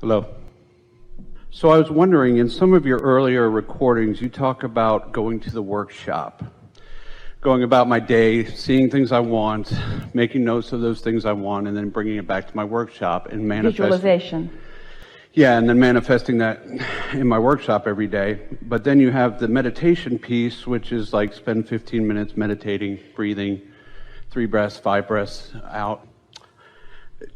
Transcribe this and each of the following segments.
Hello. So I was wondering, in some of your earlier recordings, you talk about going to the workshop, going about my day, seeing things I want, making notes of those things I want, and then bringing it back to my workshop and manifesting. Visualization. Yeah, and then manifesting that in my workshop every day. But then you have the meditation piece, which is like spend 15 minutes meditating, breathing, 3 breaths, 5 breaths out.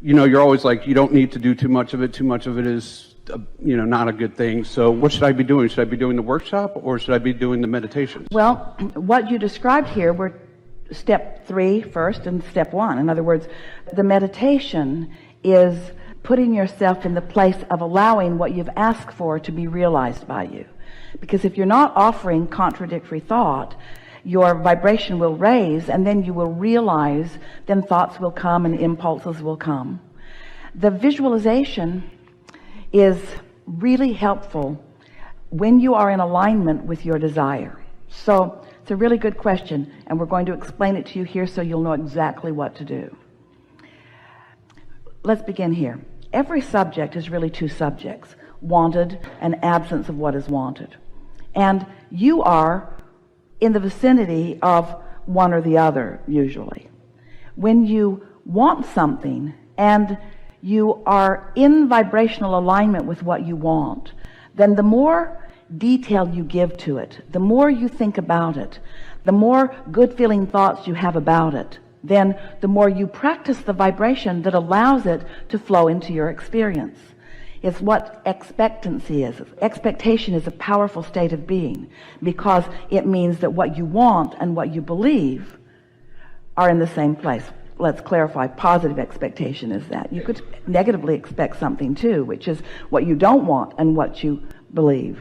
You know, you're always like, you don't need to do too much of it. Too much of it is, not a good thing. So what should I be doing? Should I be doing the workshop or should I be doing the meditations? Well, what you described here were step 3 first and step 1. In other words, the meditation is putting yourself in the place of allowing what you've asked for to be realized by you. Because if you're not offering contradictory thought, your vibration will raise, and then you will realize, then thoughts will come and impulses will come. The visualization is really helpful when you are in alignment with your desire. So it's a really good question, and we're going to explain it to you here so you'll know exactly what to do. Let's begin here. Every subject is really 2 subjects, wanted and absence of what is wanted. And you are in the vicinity of one or the other, usually. When you want something and you are in vibrational alignment with what you want, then the more detail you give to it, the more you think about it, the more good feeling thoughts you have about it, then the more you practice the vibration that allows it to flow into your experience. It's what expectancy is. Expectation is a powerful state of being because it means that what you want and what you believe are in the same place. Let's clarify. Positive expectation is that. You could negatively expect something too, which is what you don't want and what you believe.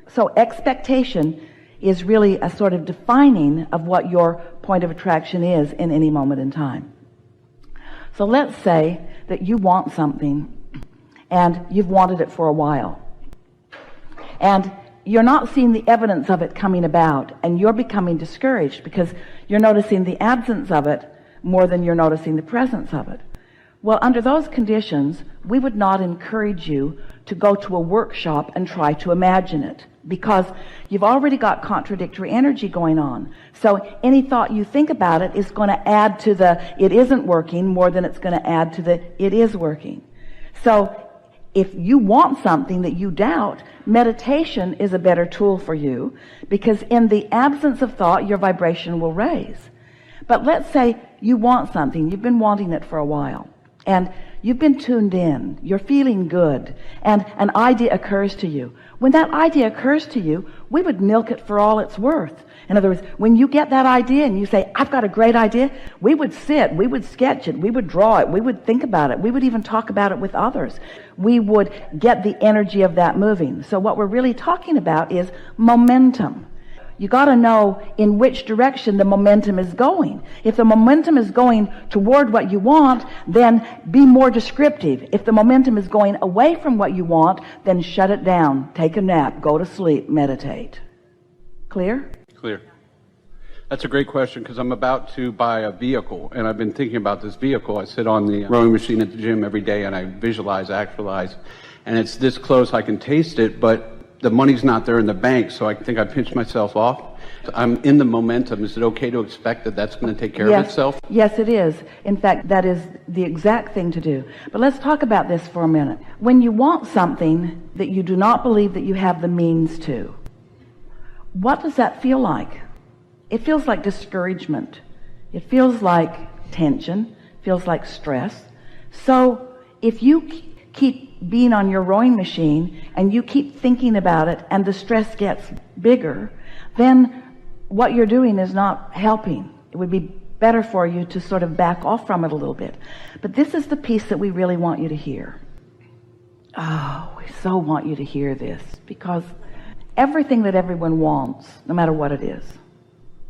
So expectation is really a sort of defining of what your point of attraction is in any moment in time. So let's say that you want something and you've wanted it for a while, and you're not seeing the evidence of it coming about, and you're becoming discouraged because you're noticing the absence of it more than you're noticing the presence of it. Well, under those conditions, we would not encourage you to go to a workshop and try to imagine it, because you've already got contradictory energy going on. So any thought you think about it is going to add to the it isn't working more than it's going to add to the it is working. So if you want something that you doubt, meditation is a better tool for you, because in the absence of thought, your vibration will raise. But let's say you want something, you've been wanting it for a while, and you've been tuned in, you're feeling good, and an idea occurs to you. When that idea occurs to you, we would milk it for all it's worth. In other words, when you get that idea and you say, I've got a great idea, we would sit, we would sketch it, we would draw it, we would think about it, we would even talk about it with others. We would get the energy of that moving. So what we're really talking about is momentum. You got to know in which direction the momentum is going. If the momentum is going toward what you want, then be more descriptive. If the momentum is going away from what you want, then shut it down, take a nap, go to sleep, meditate. Clear? Clear. That's a great question, because I'm about to buy a vehicle, and I've been thinking about this vehicle. I sit on the rowing machine at the gym every day, and I visualize, actualize, and it's this close I can taste it, but the money's not there in the bank, so I think I pinched myself off. I'm in the momentum. Is it okay to expect that that's going to take care of itself? Yes, it is. In fact, that is the exact thing to do. But let's talk about this for a minute. When you want something that you do not believe that you have the means to, what does that feel like? It feels like discouragement. It feels like tension. It feels like stress. So if you keep being on your rowing machine and you keep thinking about it and the stress gets bigger, then what you're doing is not helping. It would be better for you to sort of back off from it a little bit. But this is the piece that we really want you to hear. Oh, we so want you to hear this, because everything that everyone wants, no matter what it is,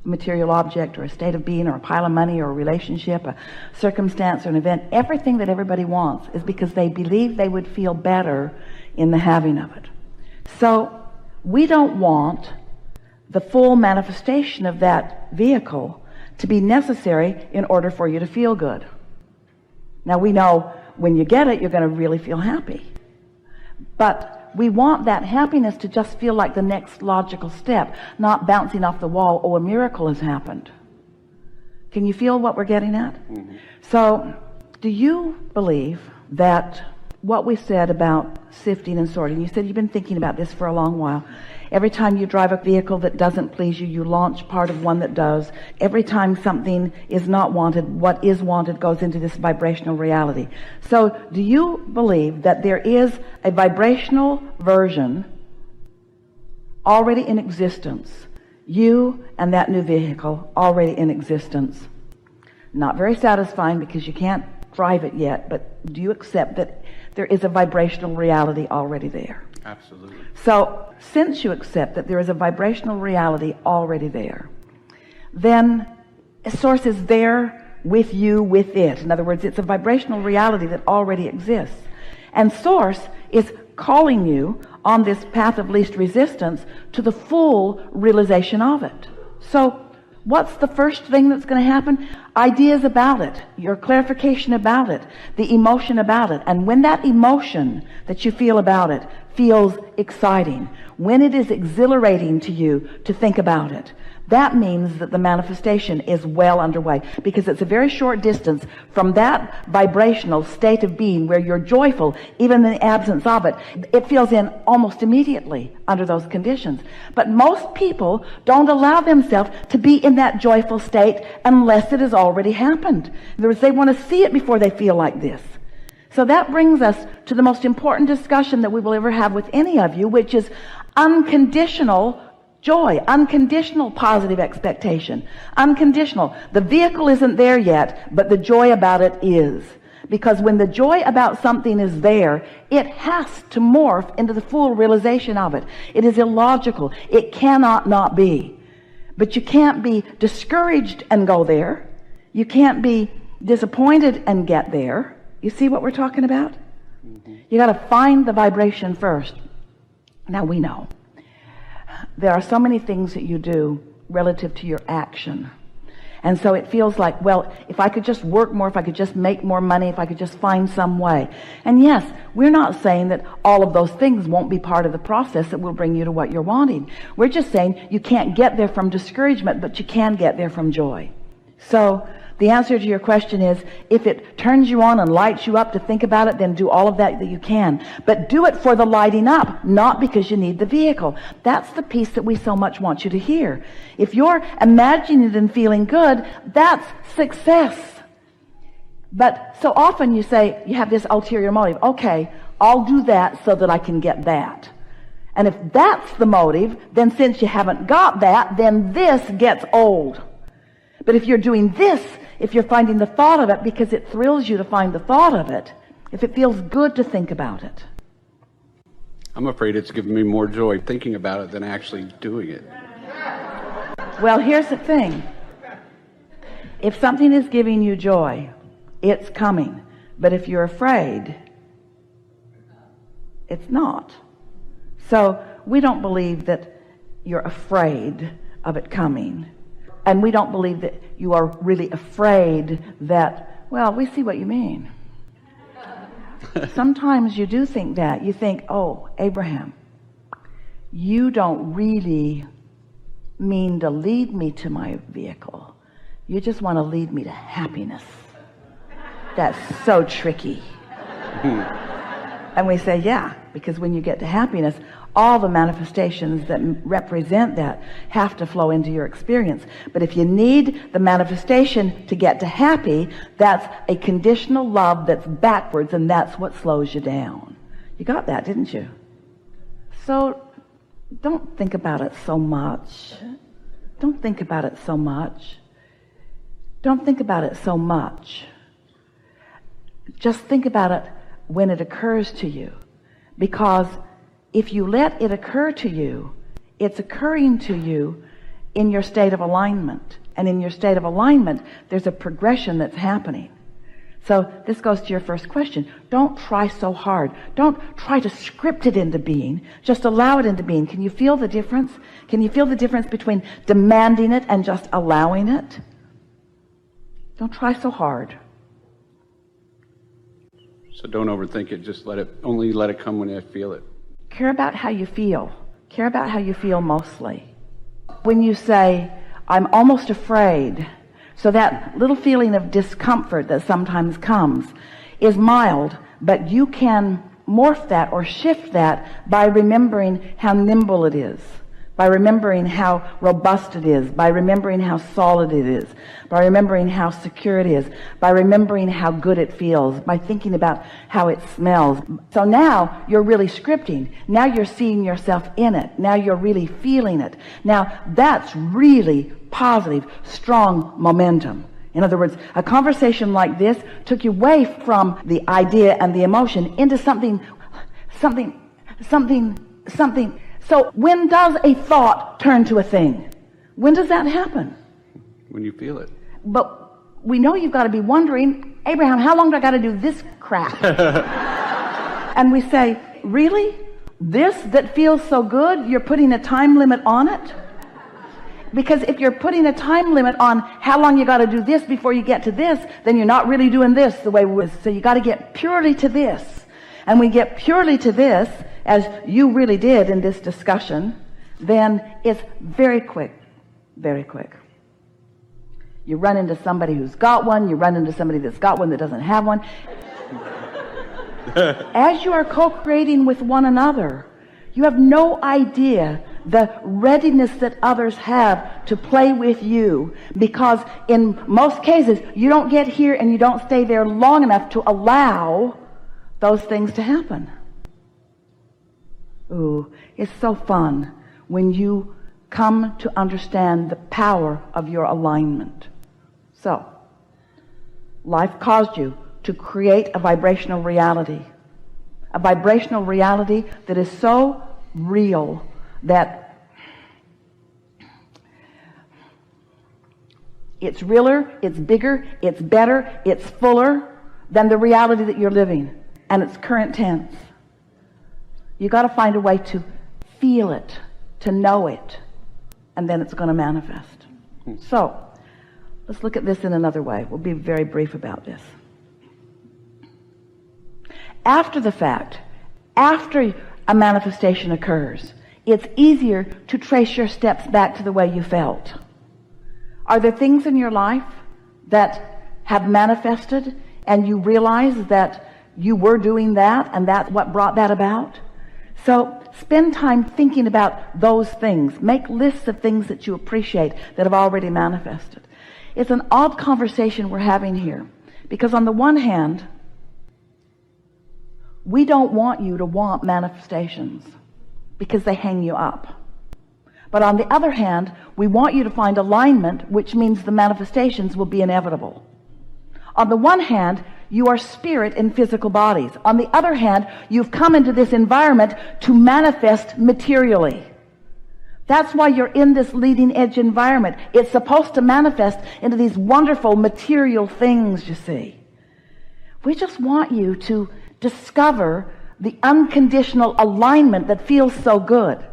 a material object or a state of being or a pile of money or a relationship, a circumstance or an event, everything that everybody wants is because they believe they would feel better in the having of it. So we don't want the full manifestation of that vehicle to be necessary in order for you to feel good. Now we know when you get it, you're going to really feel happy. But we want that happiness to just feel like the next logical step, not bouncing off the wall, oh, a miracle has happened. Can you feel what we're getting at? Mm-hmm. So, do you believe that what we said about sifting and sorting, you said you've been thinking about this for a long while. Every time you drive a vehicle that doesn't please you, you launch part of one that does. Every time something is not wanted, what is wanted goes into this vibrational reality. So do you believe that there is a vibrational version already in existence? You and that new vehicle already in existence. Not very satisfying because you can't drive it yet, but do you accept that there is a vibrational reality already there? Absolutely. So, since you accept that there is a vibrational reality already there, then a source is there with you, with it. In other words, it's a vibrational reality that already exists. And source is calling you on this path of least resistance to the full realization of it. So, what's the first thing that's going to happen? Ideas about it, your clarification about it, the emotion about it. And when that emotion that you feel about it feels exciting, when it is exhilarating to you to think about it, that means that the manifestation is well underway, because it's a very short distance from that vibrational state of being where you're joyful, even in the absence of it. It feels in almost immediately under those conditions. But most people don't allow themselves to be in that joyful state unless it has already happened. In other words, they want to see it before they feel like this. So that brings us to the most important discussion that we will ever have with any of you, which is unconditional joy, unconditional positive expectation, unconditional. The vehicle isn't there yet, but the joy about it is. Because when the joy about something is there, it has to morph into the full realization of it. It is illogical. It cannot not be. But you can't be discouraged and go there. You can't be disappointed and get there. You see what we're talking about? Mm-hmm. You got to find the vibration first. Now we know there are so many things that you do relative to your action. And so it feels like, well, if I could just work more, if I could just make more money, if I could just find some way. And yes, we're not saying that all of those things won't be part of the process that will bring you to what you're wanting. We're just saying you can't get there from discouragement, but you can get there from joy. So the answer to your question is, if it turns you on and lights you up to think about it, then do all of that you can. But do it for the lighting up, not because you need the vehicle. That's the piece that we so much want you to hear. If you're imagining it and feeling good, that's success. But so often you say, you have this ulterior motive. Okay, I'll do that so that I can get that. And if that's the motive, then since you haven't got that, then this gets old. But if you're doing this, if you're finding the thought of it because it thrills you to find the thought of it, if it feels good to think about it. I'm afraid it's giving me more joy thinking about it than actually doing it. Well, here's the thing. If something is giving you joy, it's coming. But if you're afraid, it's not. So we don't believe that you're afraid of it coming. And we don't believe that you are really afraid that, well, we see what you mean. Sometimes you do think that. You think, oh, Abraham, you don't really mean to lead me to my vehicle. You just want to lead me to happiness. That's so tricky. And we say, yeah, because when you get to happiness, all the manifestations that represent that have to flow into your experience. But if you need the manifestation to get to happy, that's a conditional love that's backwards, and that's what slows you down. You got that, didn't you? So don't think about it so much. Don't think about it so much. Don't think about it so much. Just think about it when it occurs to you. Because if you let it occur to you, it's occurring to you in your state of alignment. And in your state of alignment, there's a progression that's happening. So this goes to your first question. Don't try so hard. Don't try to script it into being. Just allow it into being. Can you feel the difference? Can you feel the difference between demanding it and just allowing it? Don't try so hard. So don't overthink it. Just only let it come when I feel it. Care about how you feel. Care about how you feel mostly. When you say, I'm almost afraid, so that little feeling of discomfort that sometimes comes is mild, but you can morph that or shift that by remembering how nimble it is, by remembering how robust it is, by remembering how solid it is, by remembering how secure it is, by remembering how good it feels, by thinking about how it smells. So now you're really scripting. Now you're seeing yourself in it. Now you're really feeling it. Now that's really positive, strong momentum. In other words, a conversation like this took you away from the idea and the emotion into something. So when does a thought turn to a thing? When does that happen? When you feel it. But we know you've got to be wondering, Abraham, how long do I got to do this crap? And we say, really? This that feels so good, you're putting a time limit on it? Because if you're putting a time limit on how long you got to do this before you get to this, then you're not really doing this the way we was. So you got to get purely to this. And we get purely to this, as you really did in this discussion, then it's very quick, very quick. You run into somebody who's got one, you run into somebody that's got one that doesn't have one. As you are co-creating with one another, you have no idea the readiness that others have to play with you, because in most cases you don't get here and you don't stay there long enough to allow those things to happen. Ooh, it's so fun when you come to understand the power of your alignment. So, life caused you to create a vibrational reality that is so real that it's realer, it's bigger, it's better, it's fuller than the reality that you're living, and it's current tense. You got to find a way to feel it, to know it, and then it's going to manifest. So, let's look at this in another way. We'll be very brief about this. After the fact, after a manifestation occurs, it's easier to trace your steps back to the way you felt. Are there things in your life that have manifested and you realize that you were doing that and that's what brought that about? So spend time thinking about those things. Make lists of things that you appreciate that have already manifested. It's an odd conversation we're having here, because on the one hand, we don't want you to want manifestations because they hang you up. But on the other hand, we want you to find alignment, which means the manifestations will be inevitable. On the one hand, you are spirit in physical bodies. On the other hand, you've come into this environment to manifest materially. That's why you're in this leading edge environment. It's supposed to manifest into these wonderful material things, you see. We just want you to discover the unconditional alignment that feels so good.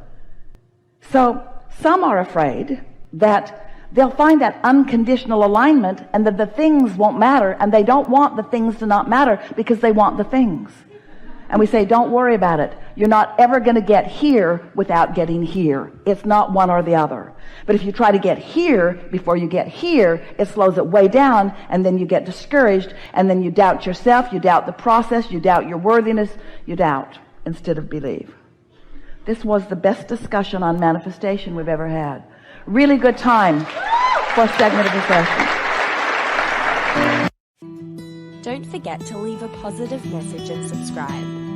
So some are afraid that they'll find that unconditional alignment and that the things won't matter, and they don't want the things to not matter because they want the things. And we say, don't worry about it. You're not ever going to get here without getting here. It's not one or the other. But if you try to get here before you get here, it slows it way down, and then you get discouraged, and then you doubt yourself, you doubt the process, you doubt your worthiness, you doubt instead of believe. This was the best discussion on manifestation we've ever had. Really good time for a segment of the session. Don't forget to leave a positive message and subscribe.